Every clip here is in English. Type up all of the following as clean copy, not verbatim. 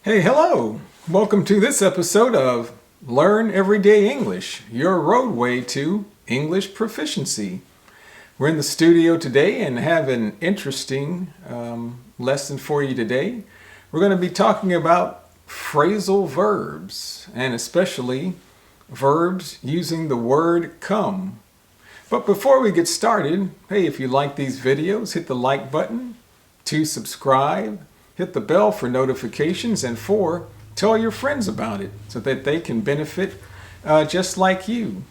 Hey, hello! Welcome to this episode of Learn Everyday English, your roadway to English proficiency. We're in the studio today and have an interesting lesson for you today. We're going to be talking about phrasal verbs, and especially verbs using the word come. But before we get started, hey, if you like these videos, hit the like button, 2, subscribe, hit the bell for notifications, and 4, tell your friends about it so that they can benefit just like you.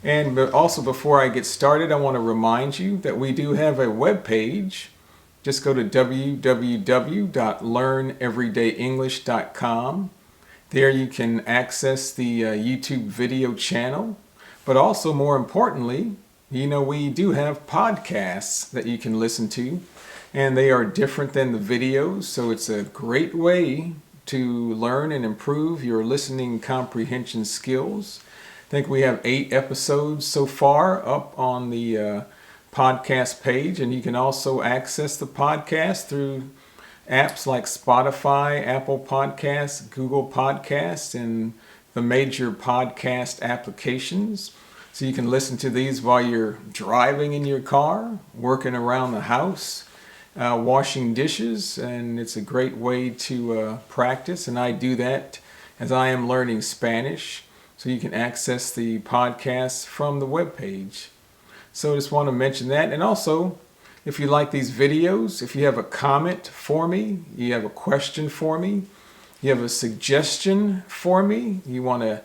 And also, before I get started, I want to remind you that we do have a web page. Just go to www.learneverydayenglish.com. There you can access the YouTube video channel, but also, more importantly, we do have podcasts that you can listen to. And they are different than the videos, so it's a great way to learn and improve your listening comprehension skills. I think we have 8 episodes so far up on the podcast page, and you can also access the podcast through apps like Spotify, Apple Podcasts, Google Podcasts, and the major podcast applications. So you can listen to these while you're driving in your car, working around the house, washing dishes, and it's a great way to practice, and I do that as I am learning Spanish, so you can access the podcasts from the webpage. So I just want to mention that. And also, if you like these videos, if you have a comment for me, you have a question for me, you have a suggestion for me, you want to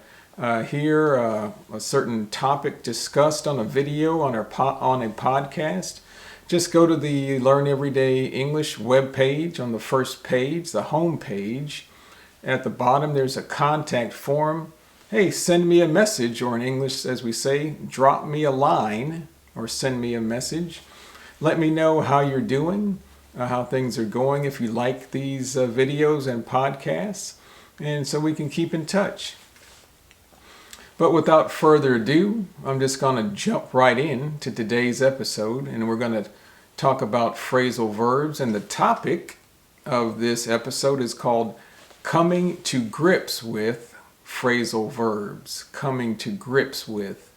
hear a certain topic discussed on a video, on a podcast, just go to the Learn Everyday English webpage. On the first page, the home page. At the bottom, there's a contact form. Hey, send me a message, or in English, as we say, drop me a line, or send me a message. Let me know how you're doing, how things are going, if you like these videos and podcasts, and so we can keep in touch. But without further ado, I'm just going to jump right in to today's episode, and we're going to talk about phrasal verbs. And the topic of this episode is called Coming to Grips with Phrasal Verbs. Coming to grips with.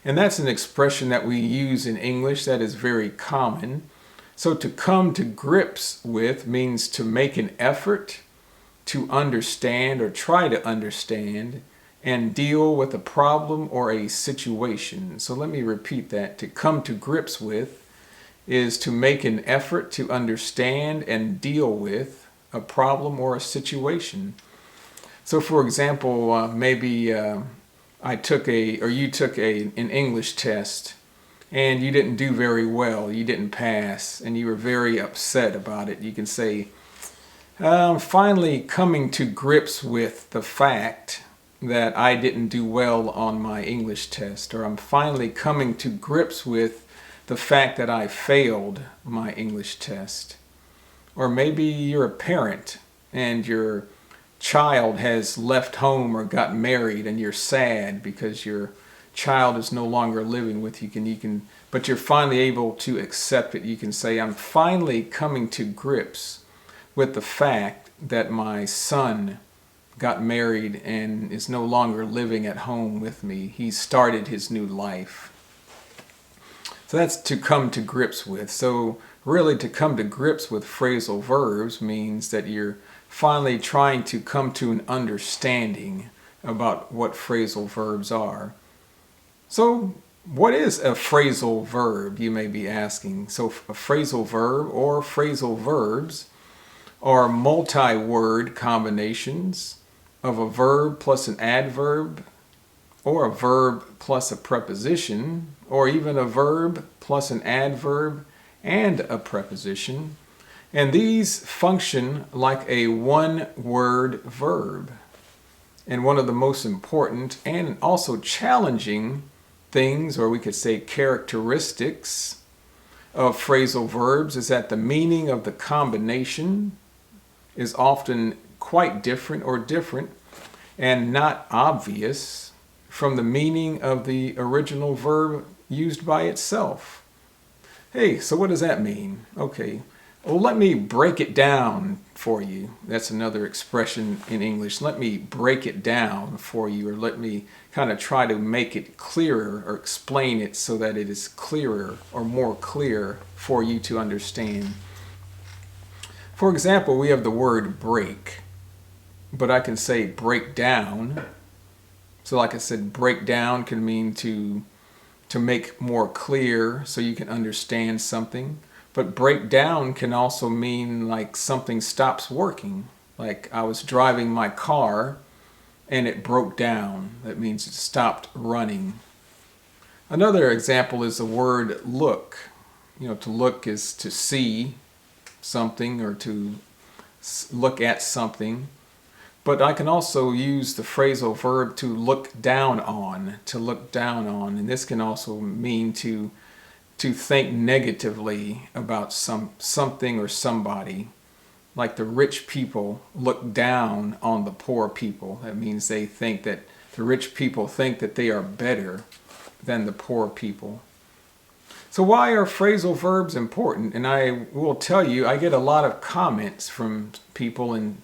And that's an expression that we use in English that is very common. So to come to grips with means to make an effort to understand or try to understand and deal with a problem or a situation. So let me repeat that. To come to grips with is to make an effort to understand and deal with a problem or a situation. So for example, maybe you took an English test and you didn't do very well, you didn't pass, and you were very upset about it. You can say, I'm finally coming to grips with the fact that I didn't do well on my English test, or I'm finally coming to grips with the fact that I failed my English test. Or maybe you're a parent and your child has left home or got married and you're sad because your child is no longer living with you, but you're finally able to accept it. You can say, I'm finally coming to grips with the fact that my son got married and is no longer living at home with me. He started his new life. So that's to come to grips with. So really, to come to grips with phrasal verbs means that you're finally trying to come to an understanding about what phrasal verbs are. So what is a phrasal verb, you may be asking? So a phrasal verb or phrasal verbs are multi-word combinations of a verb plus an adverb, or a verb plus a preposition, or even a verb plus an adverb and a preposition. And these function like a one-word verb. And one of the most important and also challenging things, or we could say characteristics, of phrasal verbs is that the meaning of the combination is often quite different and not obvious from the meaning of the original verb used by itself. Hey, so what does that mean? Okay, Well, let me break it down for you. That's another expression in English. Let me break it down for you, or let me kind of try to make it clearer or explain it so that it is clearer or more clear for you to understand. For example, we have the word break, but I can say break down. So like I said, break down can mean to make more clear so you can understand something. But break down can also mean like something stops working. Like I was driving my car and it broke down. That means it stopped running. Another example is the word look. To look is to see something or to look at something. But I can also use the phrasal verb to look down on, and this can also mean to think negatively about something or somebody. Like the rich people look down on the poor people. That means they think that the rich people think that they are better than the poor people. So why are phrasal verbs important? And I will tell you, I get a lot of comments from people and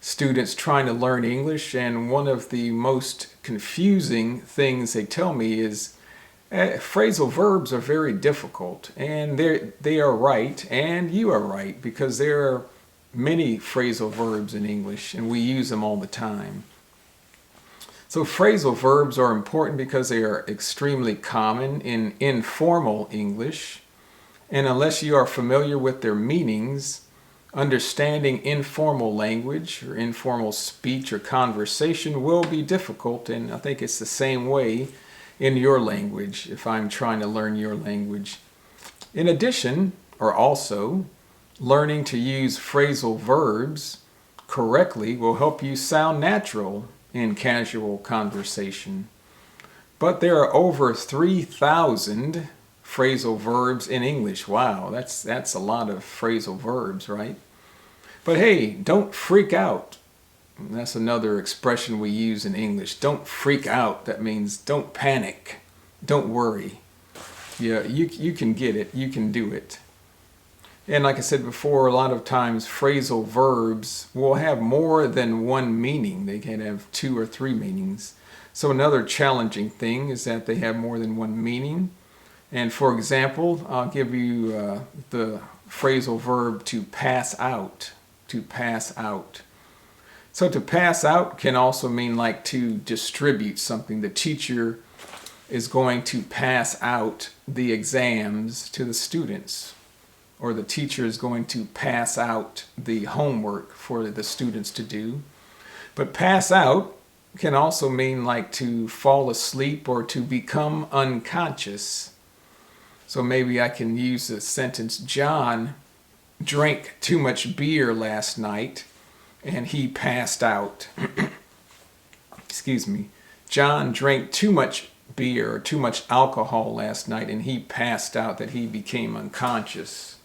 students trying to learn English, and one of the most confusing things they tell me is phrasal verbs are very difficult, and they are right, and you are right, because there are many phrasal verbs in English, and we use them all the time. So phrasal verbs are important because they are extremely common in informal English, and unless you are familiar with their meanings, understanding informal language or informal speech or conversation will be difficult, and I think it's the same way in your language if I'm trying to learn your language. In addition, or also, learning to use phrasal verbs correctly will help you sound natural in casual conversation. But there are over 3,000 phrasal verbs in English. Wow, that's a lot of phrasal verbs, right? But hey, don't freak out. That's another expression we use in English. Don't freak out. That means don't panic. Don't worry. Yeah, you can get it. You can do it. And like I said before, a lot of times phrasal verbs will have more than one meaning. They can have 2 or 3 meanings. So another challenging thing is that they have more than one meaning. And for example, I'll give you the phrasal verb to pass out. To pass out. So to pass out can also mean like to distribute something. The teacher is going to pass out the exams to the students, or the teacher is going to pass out the homework for the students to do. But pass out can also mean like to fall asleep or to become unconscious. So maybe I can use the sentence, John drank too much beer last night and he passed out. Excuse me. John drank too much beer or too much alcohol last night and he passed out, that he became unconscious.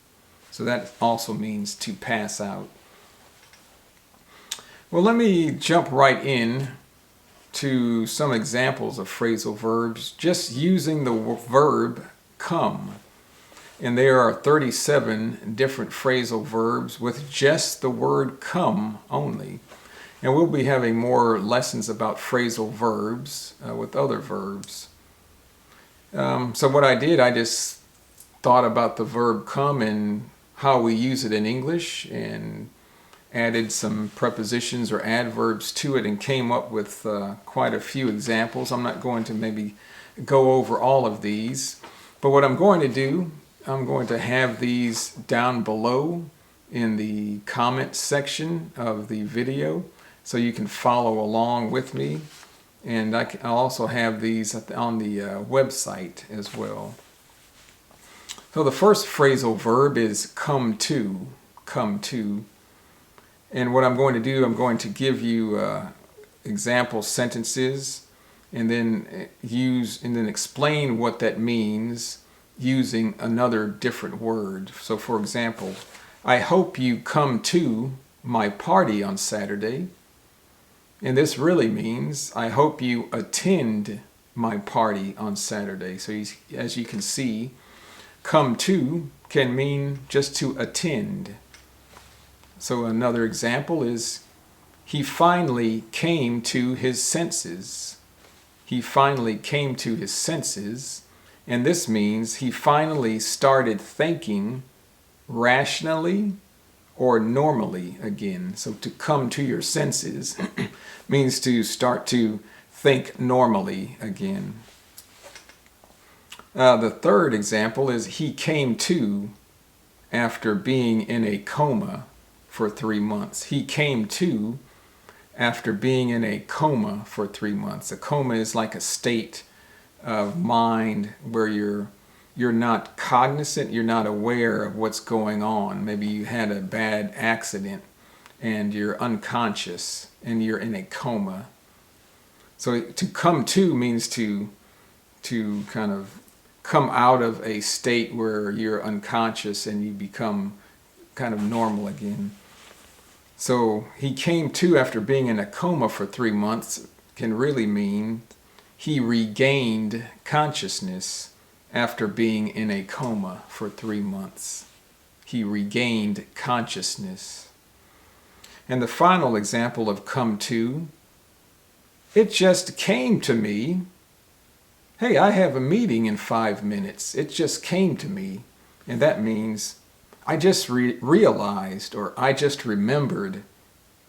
So that also means to pass out. Well, let me jump right in to some examples of phrasal verbs just using the verb come. And there are 37 different phrasal verbs with just the word come only. And we'll be having more lessons about phrasal verbs with other verbs. So what I did, I just thought about the verb come and how we use it in English, and added some prepositions or adverbs to it, and came up with quite a few examples. I'm not going to maybe go over all of these, but what I'm going to do, I'm going to have these down below in the comment section of the video so you can follow along with me, and I'll also have these on the website as well. So the first phrasal verb is come to, come to. And what I'm going to do, I'm going to give you example sentences and then explain what that means using another different word. So for example, I hope you come to my party on Saturday. And this really means I hope you attend my party on Saturday. So as you can see, come to can mean just to attend. So another example is, he finally came to his senses. He finally came to his senses, and this means he finally started thinking rationally or normally again. So to come to your senses means to start to think normally again. The third example is, he came to after being in a coma for 3 months. He came to after being in a coma for 3 months. A coma is like a state of mind where you're not cognizant, you're not aware of what's going on. Maybe you had a bad accident and you're unconscious and you're in a coma. So to come to means to kind of come out of a state where you're unconscious and you become kind of normal again. So he came to after being in a coma for 3 months can really mean he regained consciousness after being in a coma for 3 months. He regained consciousness. And the final example of come to, it just came to me. Hey, I have a meeting in 5 minutes. It just came to me. And that means I just realized, or I just remembered,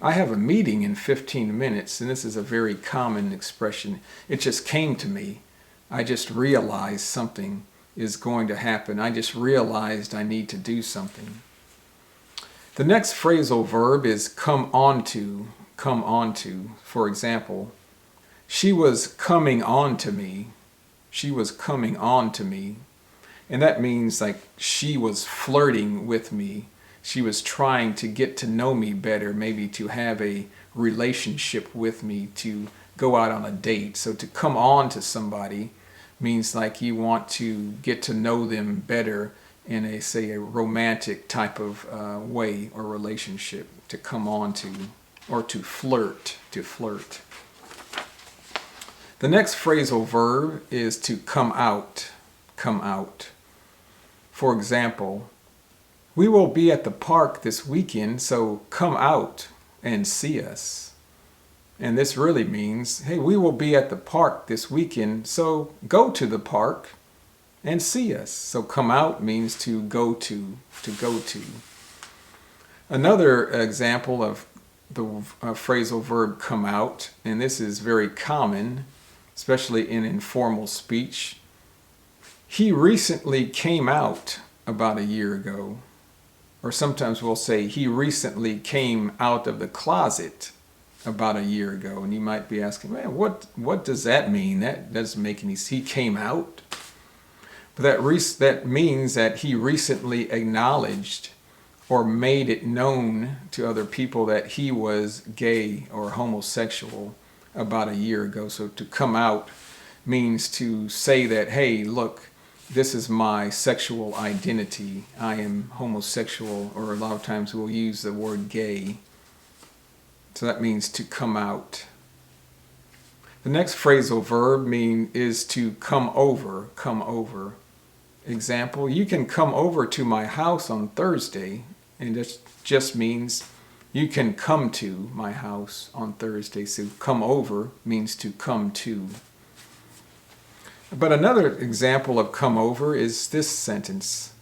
I have a meeting in 15 minutes. And this is a very common expression. It just came to me. I just realized something is going to happen. I just realized I need to do something. The next phrasal verb is come on to. Come on to. For example, she was coming on to me. She was coming on to me. And that means like she was flirting with me. She was trying to get to know me better, maybe to have a relationship with me, to go out on a date. So to come on to somebody means like you want to get to know them better in a, say, a romantic type of way or relationship. To come on to, or to flirt, to flirt. The next phrasal verb is to come out, come out. For example, we will be at the park this weekend, so come out and see us. And this really means, hey, we will be at the park this weekend, so go to the park and see us. So come out means to go to, to go to. Another example of the phrasal verb come out, and this is very common, especially in informal speech. He recently came out about a year ago. Or sometimes we'll say he recently came out of the closet about a year ago. And you might be asking, man, what does that mean? That doesn't make any sense. He came out. But that means that he recently acknowledged or made it known to other people that he was gay or homosexual about a year ago. So to come out means to say that, hey, look, this is my sexual identity. I am homosexual, or a lot of times we'll use the word gay. So that means to come out. The next phrasal verb is to come over, come over. Example, you can come over to my house on Thursday, and this just means you can come to my house on Thursday. So come over means to come to. But another example of come over is this sentence.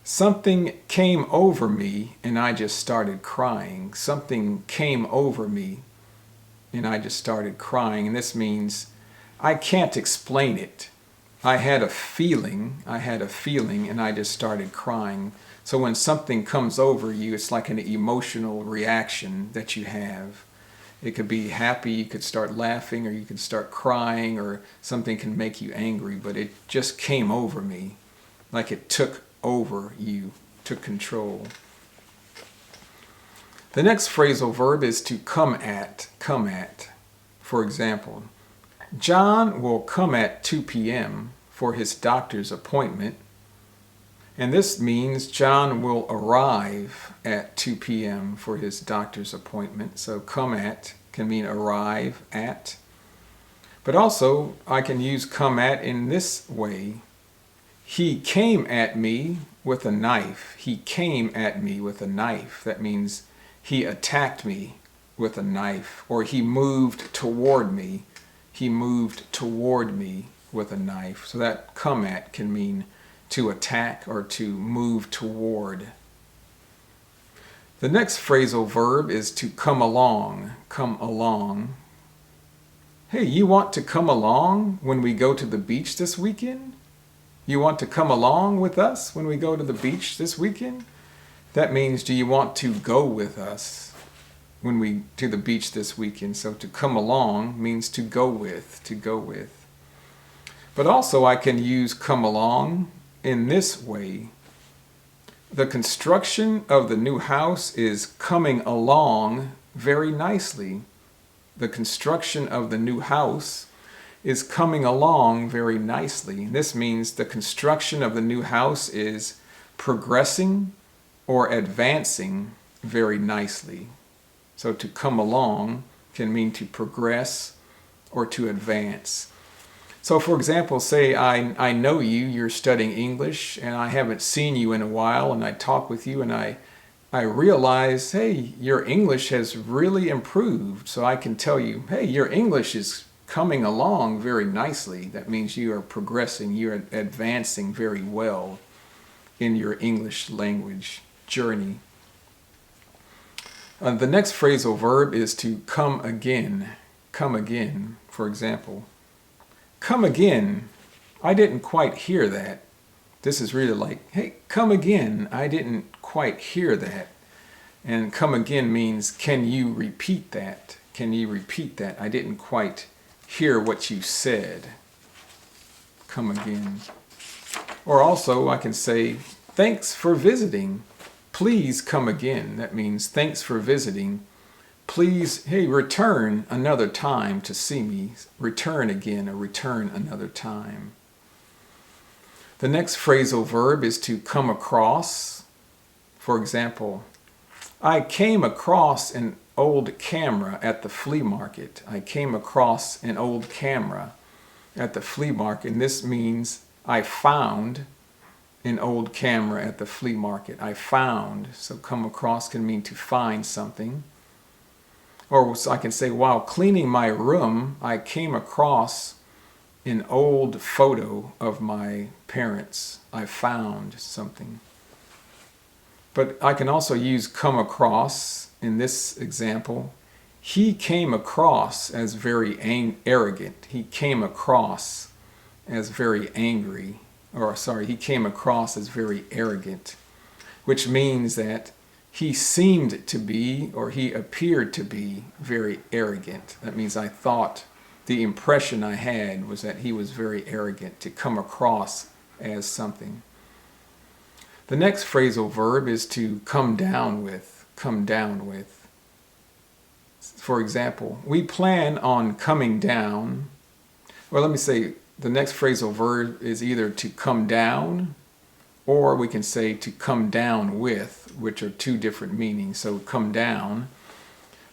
Something came over me and I just started crying. Something came over me and I just started crying. And this means I can't explain it. I had a feeling and I just started crying. So when something comes over you, it's like an emotional reaction that you have. It could be happy, you could start laughing, or you could start crying, or something can make you angry, but it just came over me, like it took over you, took control. The next phrasal verb is to come at, come at. For example, John will come at 2 p.m. for his doctor's appointment, and this means John will arrive at 2 p.m. for his doctor's appointment. So come at can mean arrive at. But also I can use come at in this way. He came at me with a knife. He came at me with a knife. That means he attacked me with a knife, or he moved toward me. He moved toward me with a knife. So that come at can mean to attack or to move toward. The next phrasal verb is to come along. Come along. Hey, you want to come along when we go to the beach this weekend? You want to come along with us when we go to the beach this weekend? That means, do you want to go with us when we to the beach this weekend? So to come along means to go with, to go with. But also I can use come along in this way. The construction of the new house is coming along very nicely. The construction of the new house is coming along very nicely. This means the construction of the new house is progressing or advancing very nicely. So to come along can mean to progress or to advance. So for example, say I know you're studying English, and I haven't seen you in a while, and I talk with you, and I realize, hey, your English has really improved. So I can tell you, hey, your English is coming along very nicely. That means you are progressing, you're advancing very well in your English language journey. The next phrasal verb is to come again. Come again, for example. Come again. I didn't quite hear that. This is really like, hey, come again. I didn't quite hear that. And come again means, can you repeat that? Can you repeat that? I didn't quite hear what you said. Come again. Or also I can say, thanks for visiting. Please come again. That means thanks for visiting. Please, hey, return another time to see me. Return again, or return another time. The next phrasal verb is to come across. For example, I came across an old camera at the flea market. I came across an old camera at the flea market. And this means I found an old camera at the flea market. I found. So come across can mean to find something. Or I can say, while cleaning my room, I came across an old photo of my parents. I found something. But I can also use come across in this example. He came across as very arrogant. He came across as very angry. He came across as very arrogant, which means that he seemed to be, or he appeared to be, very arrogant. That means I thought, the impression I had was that he was very arrogant, to come across as something. The next phrasal verb is to come down with. Come down with. For example, we plan on coming down. Or let me say, the next phrasal verb is either to come down, or we can say to come down with, which are two different meanings. So come down.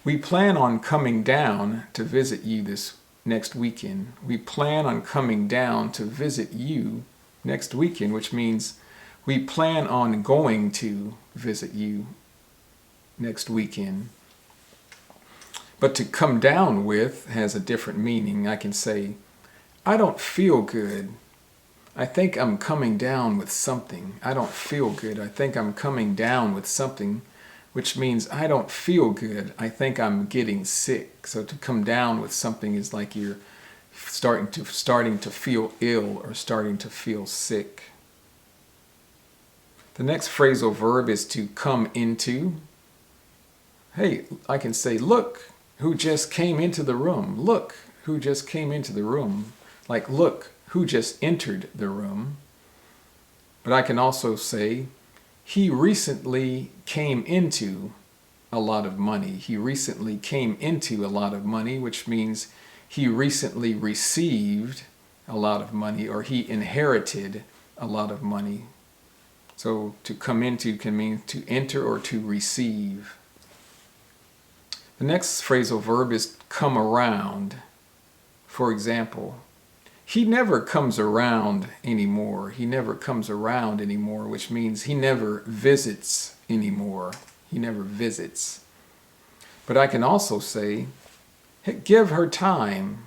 We plan on coming down to visit you this next weekend. We plan on coming down to visit you next weekend, which means we plan on going to visit you next weekend. But to come down with has a different meaning. I can say, I don't feel good. I think I'm coming down with something. I don't feel good. I think I'm coming down with something, which means I don't feel good. I think I'm getting sick. So to come down with something is like you're starting to feel ill or starting to feel sick. The next phrasal verb is to come into. Hey, I can say, look who just came into the room. Look who just came into the room. Like, look who just entered the room. But I can also say, he recently came into a lot of money. He recently came into a lot of money, which means he recently received a lot of money, or he inherited a lot of money. So to come into can mean to enter or to receive. The next phrasal verb is come around. For example, he never comes around anymore. He never comes around anymore, which means he never visits anymore. He never visits. But I can also say, give her time.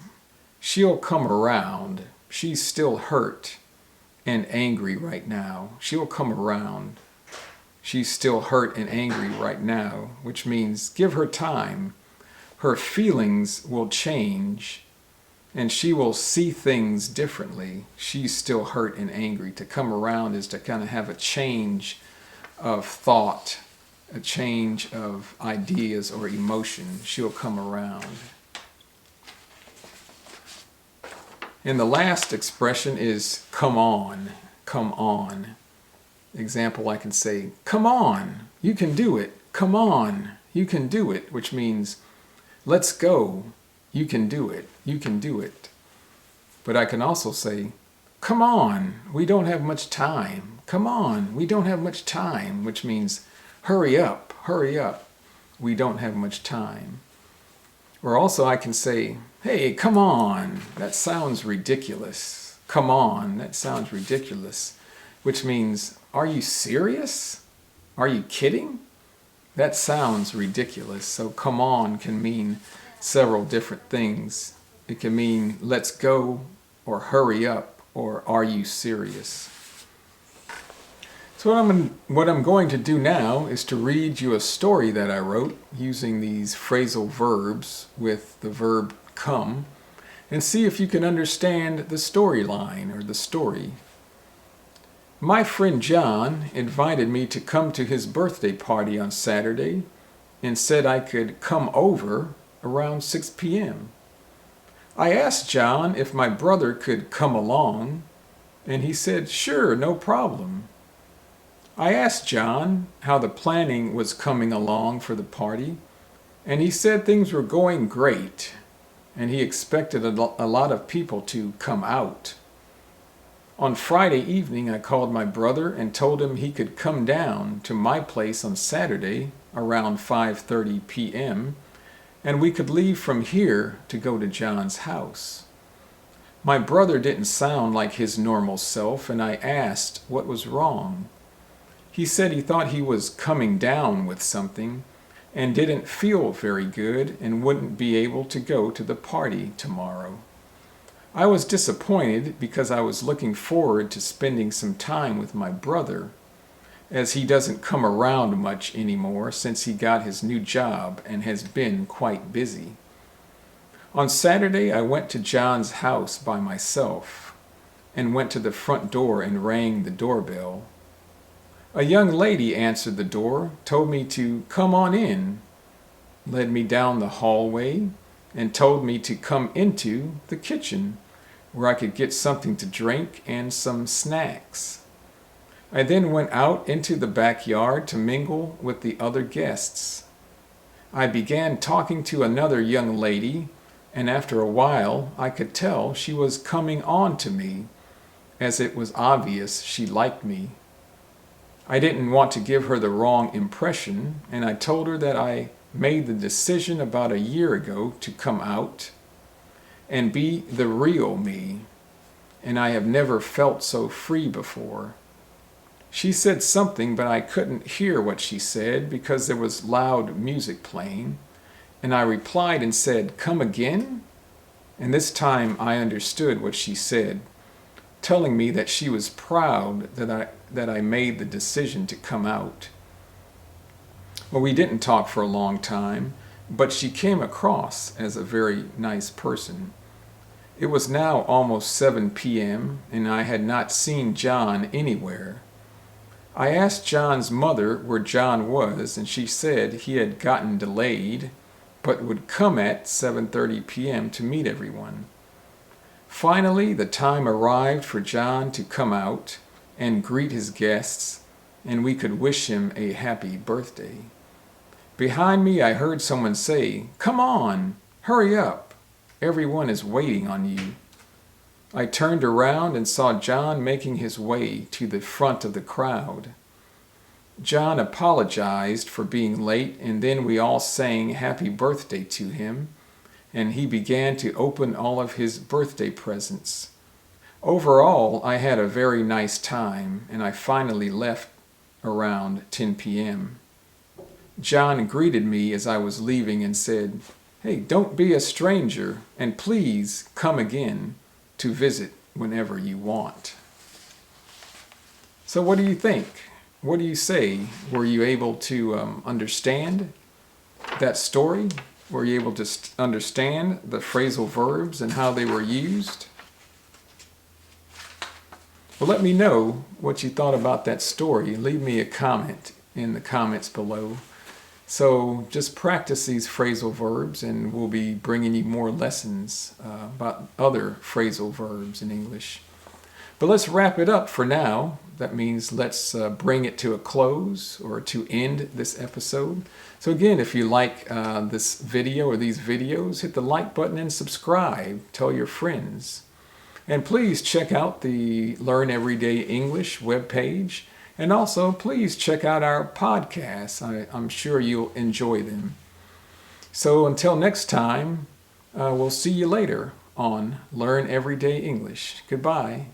She'll come around. She's still hurt and angry right now. She'll come around. She's still hurt and angry right now, which means give her time. Her feelings will change and she will see things differently. She's still hurt and angry. To come around is to kind of have a change of thought, a change of ideas or emotion. She'll come around. And the last expression is come on, come on. Example, I can say, come on, you can do it. Come on, you can do it, which means let's go, you can do it, you can do it. But I can also say, come on, we don't have much time. Come on, we don't have much time, which means hurry up, we don't have much time. Or also I can say, hey, come on, that sounds ridiculous. Come on, that sounds ridiculous, which means, are you serious? Are you kidding? That sounds ridiculous. So come on can mean several different things. It can mean let's go, or hurry up, or are you serious? So what I'm going to do now is to read you a story that I wrote using these phrasal verbs with the verb come, and see if you can understand the storyline or the story. My friend John invited me to come to his birthday party on Saturday and said I could come over around 6 p.m. I asked John if my brother could come along, and he said, sure, no problem. I asked John how the planning was coming along for the party, and he said things were going great, and he expected a lot of people to come out. On Friday evening, I called my brother and told him he could come down to my place on Saturday around 5:30 p.m., and we could leave from here to go to John's house. My brother didn't sound like his normal self, and I asked what was wrong. He said he thought he was coming down with something and didn't feel very good and wouldn't be able to go to the party tomorrow. I was disappointed because I was looking forward to spending some time with my brother, as he doesn't come around much anymore since he got his new job and has been quite busy. On Saturday, I went to John's house by myself and went to the front door and rang the doorbell. A young lady answered the door, told me to come on in, led me down the hallway, and told me to come into the kitchen where I could get something to drink and some snacks. I then went out into the backyard to mingle with the other guests. I began talking to another young lady, and after a while I could tell she was coming on to me, as it was obvious she liked me. I didn't want to give her the wrong impression, and I told her that I made the decision about a year ago to come out and be the real me, and I have never felt so free before. She said something, but I couldn't hear what she said because there was loud music playing, and I replied and said, come again? And this time I understood what she said, telling me that she was proud that I made the decision to come out. Well, we didn't talk for a long time, but she came across as a very nice person. It was now almost 7 p.m., and I had not seen John anywhere. I asked John's mother where John was, and she said he had gotten delayed, but would come at 7:30 p.m. to meet everyone. Finally, the time arrived for John to come out and greet his guests, and we could wish him a happy birthday. Behind me, I heard someone say, come on, hurry up, everyone is waiting on you. I turned around and saw John making his way to the front of the crowd. John apologized for being late, and then we all sang happy birthday to him, and he began to open all of his birthday presents. Overall, I had a very nice time, and I finally left around 10 p.m. John greeted me as I was leaving and said, "Hey, don't be a stranger, and please come again to visit whenever you want." So what do you think? What do you say? Were you able to understand that story? Were you able to understand the phrasal verbs and how they were used? Well, let me know what you thought about that story. Leave me a comment in the comments below. So just practice these phrasal verbs, and we'll be bringing you more lessons about other phrasal verbs in English. But let's wrap it up for now. That means let's bring it to a close or to end this episode. So again, if you like this video or these videos, hit the like button and subscribe. Tell your friends. And please check out the Learn Everyday English webpage. And also, please check out our podcasts. I'm sure you'll enjoy them. So until next time, we'll see you later on Learn Everyday English. Goodbye.